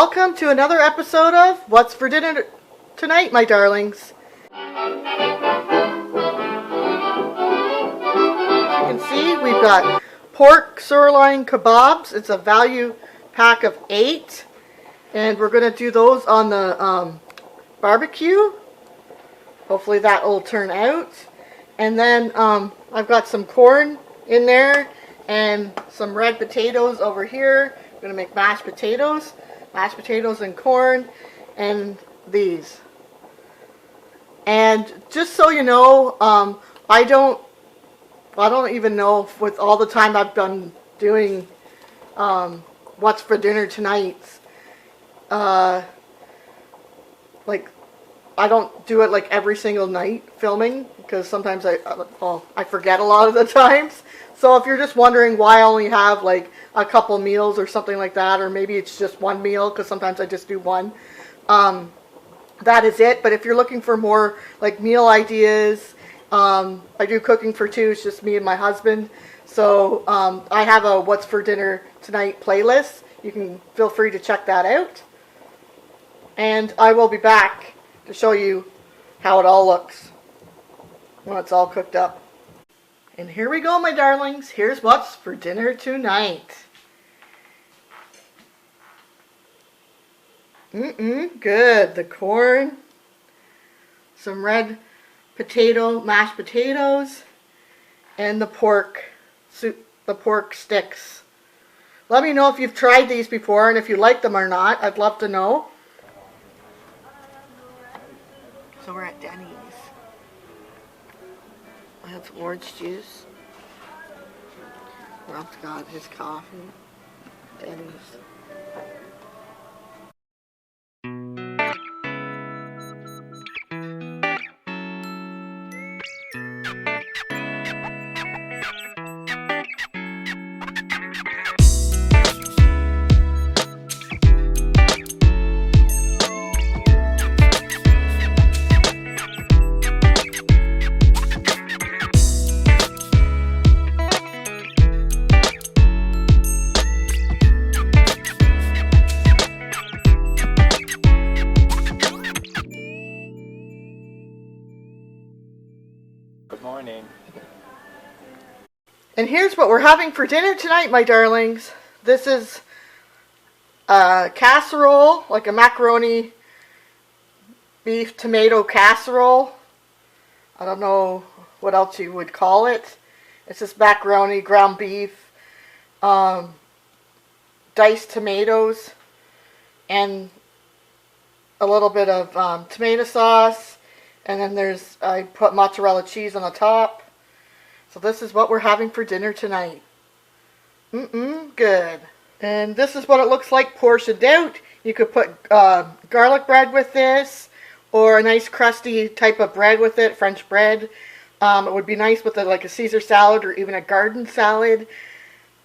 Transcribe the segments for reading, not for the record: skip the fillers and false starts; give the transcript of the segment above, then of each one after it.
welcome to another episode of What's for Dinner Tonight, my darlings. As you can see, we've got pork sirloin kebabs. It's a value pack of 8. And we're going to do those on the barbecue. Hopefully that will turn out. And then I've got some corn in there and some red potatoes over here. I'm going to make mashed potatoes and corn and these. And just so you know, I don't even know with all the time I've been doing What's for Dinner Tonight. Like, I don't do it like every single night filming because sometimes I forget a lot of the times. So if you're just wondering why I only have like a couple meals or something like that, or maybe it's just one meal because sometimes I just do one, that is it. But if you're looking for more like meal ideas, I do cooking for two. It's just me and my husband. So I have a What's for Dinner Tonight playlist. You can feel free to check that out. And I will be back to show you how it all looks when it's all cooked up. And here we go, my darlings. Here's what's for dinner tonight. Good. The corn, some red potato, mashed potatoes, and the pork soup, the pork sticks. Let me know if you've tried these before and if you like them or not. I'd love to know. So we're at Denny's. I have orange juice. Rob's got his coffee. Denny's. Good morning. And here's what we're having for dinner tonight, my darlings. This is a casserole, like a macaroni beef tomato casserole. I don't know what else you would call it. It's just macaroni, ground beef, diced tomatoes, and a little bit of tomato sauce. And then I put mozzarella cheese on the top. So this is what we're having for dinner tonight. Good. And this is what it looks like portioned out. You could put garlic bread with this, or a nice crusty type of bread with it, French bread. It would be nice with like a Caesar salad or even a garden salad.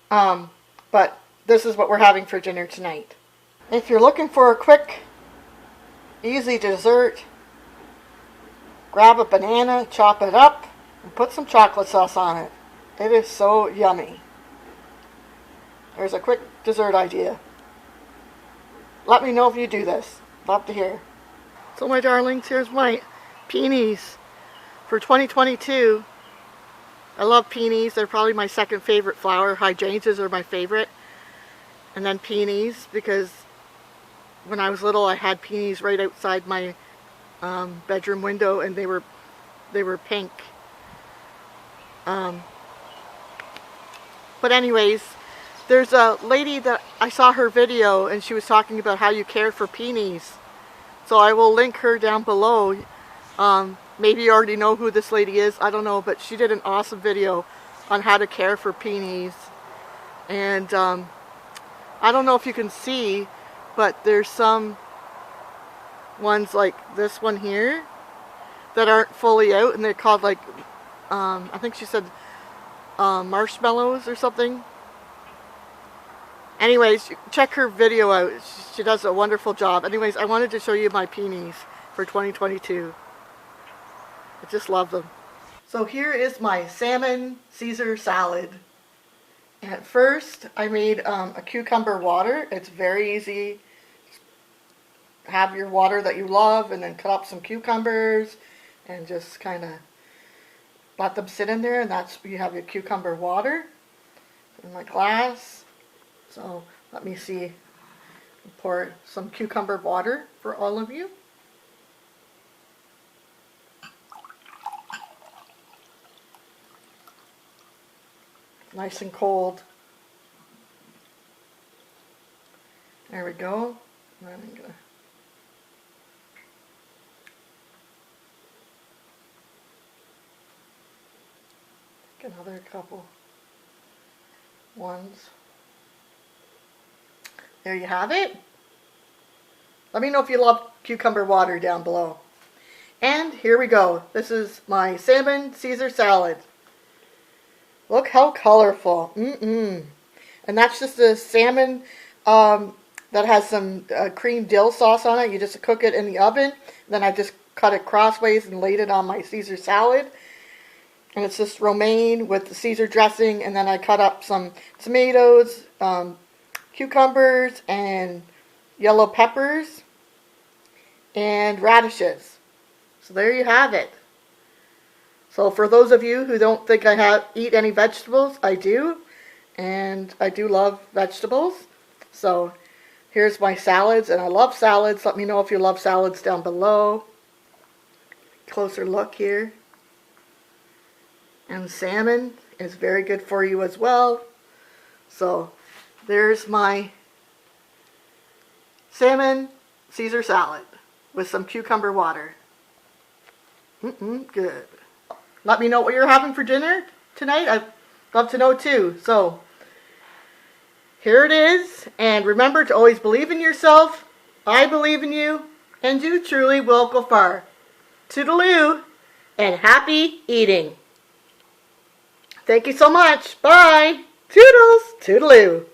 But this is what we're having for dinner tonight. If you're looking for a quick, easy dessert, grab a banana, chop it up, and put some chocolate sauce on it. It is so yummy. There's a quick dessert idea. Let me know if you do this. Love to hear. So my darlings, here's my peonies for 2022. I love peonies. They're probably my second favorite flower. Hydrangeas are my favorite. And then peonies, because when I was little I had peonies right outside my bedroom window, and they were pink. But anyways, there's a lady that I saw her video, and she was talking about how you care for peonies. So I will link her down below. Maybe you already know who this lady is. I don't know, but she did an awesome video on how to care for peonies. And I don't know if you can see, but there's some ones like this one here that aren't fully out, and they're called like I think she said marshmallows or something. Anyways, check her video out. She does a wonderful job. Anyways, I wanted to show you my peonies for 2022. I just love them. So here is my salmon Caesar salad. And at first I made a cucumber water. It's very easy. have your water that you love, and then cut up some cucumbers and just kind of let them sit in there, and that's you have your cucumber water in my glass. So let me see, pour some cucumber water for all of you. Nice and cold. There we go. And then I'm gonna take another couple ones. There you have it. Let me know if you love cucumber water down below. And here we go. This is my salmon Caesar salad. Look how colorful. And that's just a salmon that has some cream dill sauce on it. You just cook it in the oven. Then I just cut it crossways and laid it on my Caesar salad. And it's just romaine with the Caesar dressing. And then I cut up some tomatoes, cucumbers, and yellow peppers, and radishes. So there you have it. So for those of you who don't think I eat any vegetables, I do. And I do love vegetables. So here's my salads, and I love salads. Let me know if you love salads down below. Closer look here. And salmon is very good for you as well. So there's my salmon Caesar salad with some cucumber water. Good. Let me know what you're having for dinner tonight. I'd love to know too. So here it is. And remember to always believe in yourself. I believe in you. And you truly will go far. Toodaloo. And happy eating. Thank you so much. Bye. Toodles. Toodaloo.